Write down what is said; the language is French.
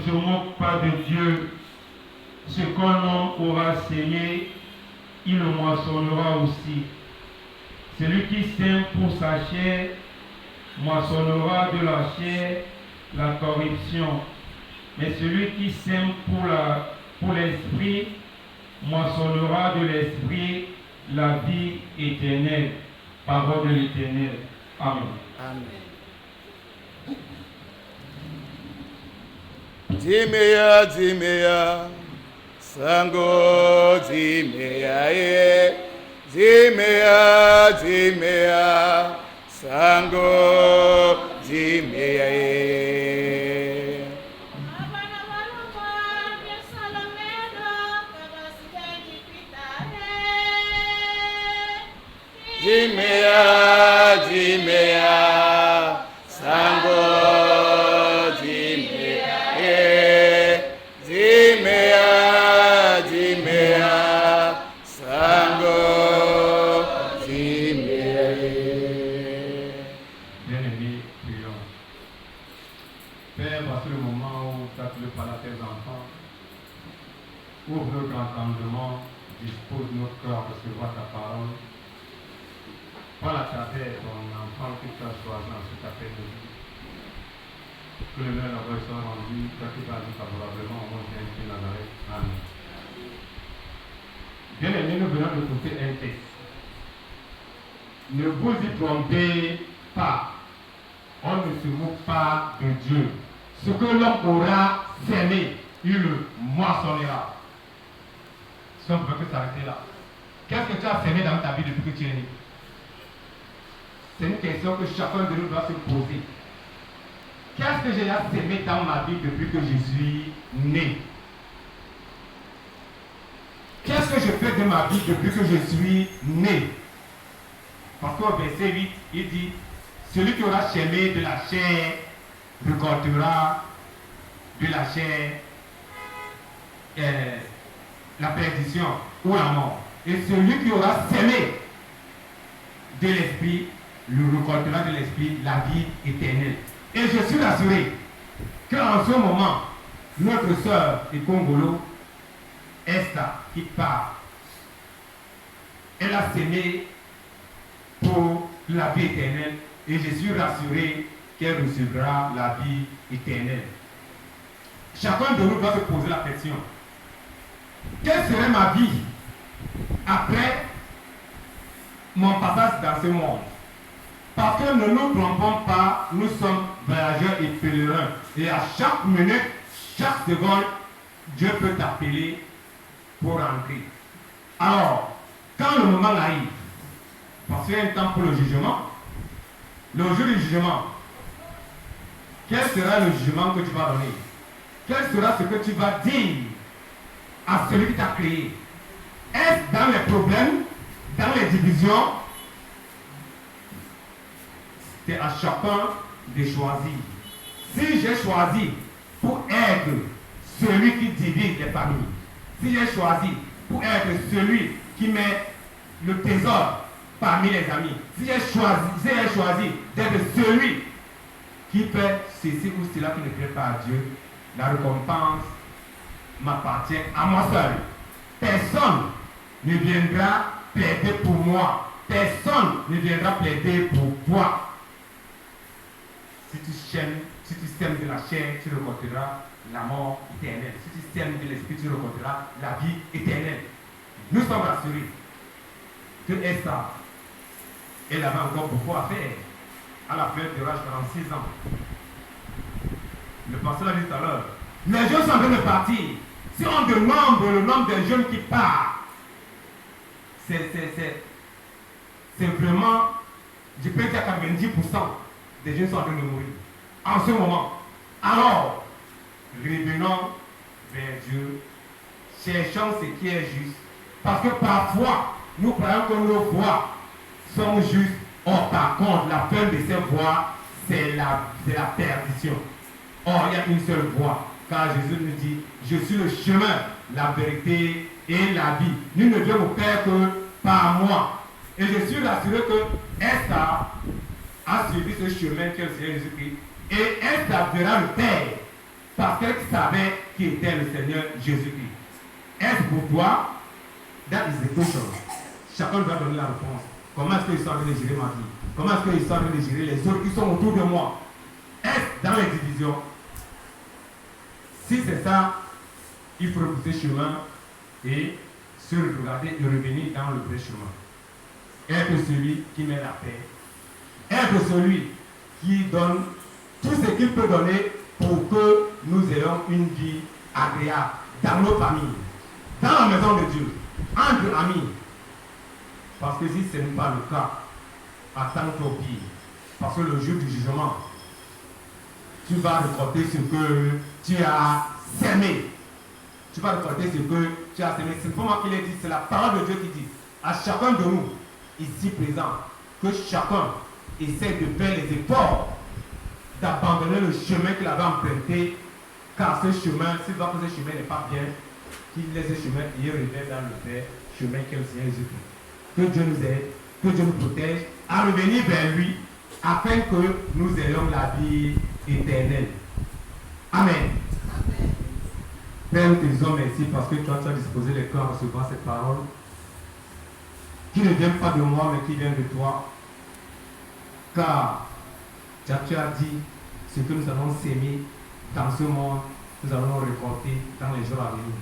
se moque pas de Dieu. Ce qu'un homme aura semé, il le moissonnera aussi. Celui qui sème pour sa chair, moissonnera de la chair la corruption. Mais celui qui sème pour l'esprit, moissonnera de l'esprit la vie éternelle. Parole de l'Éternel. Amen. Amen. Jimeya, Jimeya, Sango, Jimeya, Jimeya, Jimeya, Sango, Jimeya. Jimeya, Jimeya, Sango, Jimeya, Jimeya, Jimeya, Sango, Jimeya. Bien-aimés, prions. Père, voici le moment où tu as pu parler à tes enfants. Ouvre notre entendement, dispose notre cœur à recevoir ta parole. Parle à travers ton enfant que tu as choisi dans cet après-midi. Que le nom de la voix soit rendu, toi qui vas nous favorablement au nom de Jésus Nazareth. Amen. Bien-aimés, nous venons d'écouter un texte. Ne vous y trompez pas. On ne se moque pas de Dieu. Ce que l'homme aura semé, il le moissonnera. Si on peut que s'arrêter là. Qu'est-ce que tu as semé dans ta vie depuis que tu es né? C'est une question que chacun de nous doit se poser. Qu'est-ce que j'ai semé dans ma vie depuis que je suis né? Qu'est-ce que je fais de ma vie depuis que je suis né? Parce qu'au verset 8, il dit, celui qui aura semé de la chair récoltera de la chair la perdition ou la mort. Et celui qui aura semé de l'esprit le récoltera de l'esprit la vie éternelle. Et je suis rassuré qu'en ce moment, notre sœur et Congolo, Esther, qui part, elle a semé pour la vie éternelle. Et je suis rassuré qu'elle recevra la vie éternelle. Chacun de nous doit se poser la question. Quelle serait ma vie après mon passage dans ce monde? Parce que ne nous trompons pas, nous sommes voyageurs et pèlerins. Et à chaque minute, chaque seconde, Dieu peut t'appeler pour rentrer. Alors, quand le moment arrive, parce qu'il y a un temps pour le jugement, le jour du jugement, quel sera le jugement que tu vas donner? Quel sera ce que tu vas dire à celui qui t'a créé? Est-ce dans les problèmes, dans les divisions? C'est à chacun de choisir. Si j'ai choisi pour être celui qui divise les familles, si j'ai choisi pour être celui qui met le trésor parmi les amis, si j'ai choisi d'être celui qui fait ceci ou cela qui ne plaît pas à Dieu, la récompense m'appartient à moi seul. Personne ne viendra plaider pour moi. Personne ne viendra plaider pour toi. Si tu sèmes de la chair, tu récolteras la mort éternelle. Si tu sèmes de l'esprit, tu récolteras la vie éternelle. Nous sommes rassurés que Esther, elle avait encore beaucoup à faire. À la période de l'âge de 46 ans. Le pasteur l'a dit tout à l'heure. Les jeunes sont en train de partir. Si on dénombre le nombre de jeunes qui partent, c'est vraiment, je peux dire 90% des jeunes sont en train de mourir. En ce moment. Alors, revenons vers Dieu. Cherchons ce qui est juste. Parce que parfois, nous croyons que nos voix sont justes. Or, par contre, la fin de ces voix, c'est la perdition. Or, il y a une seule voie. Car Jésus nous dit, je suis le chemin, la vérité et la vie. Nous ne devons au Père que par moi. Et je suis rassuré que Esther a suivi ce chemin que le Seigneur Jésus-Christ. Et Esther verra le Père parce qu'elle savait qui était le Seigneur Jésus-Christ. Est-ce pour toi? That is the question. Chacun doit donner la réponse. Comment est-ce qu'ils sont en train de gérer ma vie? Comment est-ce qu'ils sont en train de gérer les autres qui sont autour de moi? Est-ce dans les divisions? Si c'est ça, il faut repousser chemin et se regarder et revenir dans le vrai chemin. Être celui qui met la paix. Être celui qui donne tout ce qu'il peut donner pour que nous ayons une vie agréable dans nos familles, dans la maison de Dieu, entre amis. Parce que si ce n'est pas le cas, attends-toi au pire. Parce que le jour du jugement, tu vas récolter ce que tu as semé. Tu vas récolter ce que tu as semé. C'est pas moi qui l'ai dit, c'est la parole de Dieu qui dit à chacun de nous, ici présent, que chacun essaie de faire les efforts d'abandonner le chemin qu'il avait emprunté, car ce chemin, s'il voit que ce chemin n'est pas bien, qu'il laisse ce chemin et il revient dans le vrai chemin qu'est le Seigneur Jésus-Christ. Que Dieu nous aide, que Dieu nous protège, à revenir vers lui, afin que nous ayons la vie éternelle. Amen. Père, nous te disons merci parce que toi, tu as disposé les cœurs en recevant cette parole, qui ne vient pas de moi, mais qui vient de toi. Car tu as dit ce que nous allons s'aimer dans ce monde, nous allons récolter dans les jours à venir.